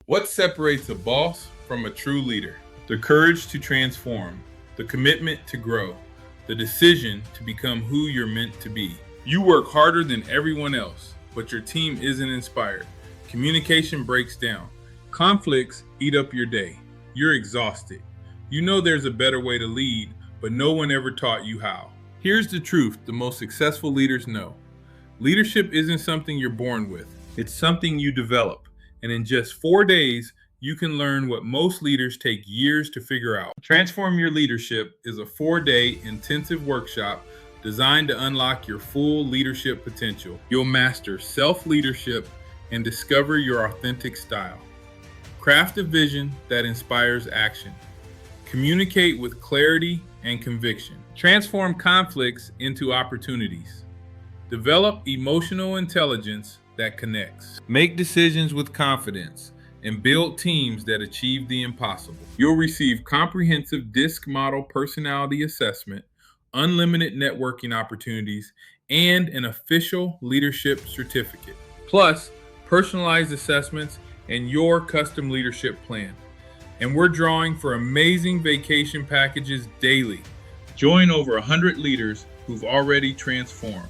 What separates a boss from a true leader? The courage to transform, the commitment to grow, the decision to become who you're meant to be. You work harder than everyone else, but your team isn't inspired. Communication breaks down. Conflicts eat up your day. You're exhausted. You know there's a better way to lead, but no one ever taught you how. Here's the truth the most successful leaders know. Leadership isn't something you're born with. It's something you develop. And in just 4 days, you can learn what most leaders take years to figure out. Transform Your Leadership is a 4-day intensive workshop designed to unlock your full leadership potential. You'll master self-leadership and discover your authentic style. Craft a vision that inspires action. Communicate with clarity and conviction. Transform conflicts into opportunities. Develop emotional intelligence that connects. Make decisions with confidence and build teams that achieve the impossible. You'll receive comprehensive DISC model personality assessment, unlimited networking opportunities, and an official leadership certificate. Plus, personalized assessments and your custom leadership plan. And we're drawing for amazing vacation packages daily. Join over 100 leaders who've already transformed.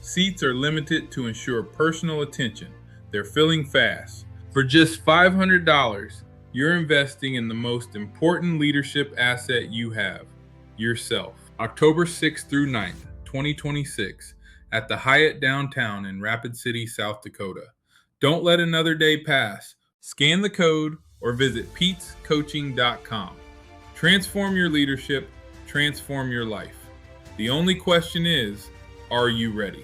Seats are limited to ensure personal attention. They're filling fast. For just $500, you're investing in the most important leadership asset you have, yourself. October 6th through 9th, 2026, at the Hyatt Downtown in Rapid City, South Dakota. Don't let another day pass. Scan the code or visit PetesCoaching.com. Transform your leadership, transform your life. The only question is, are you ready?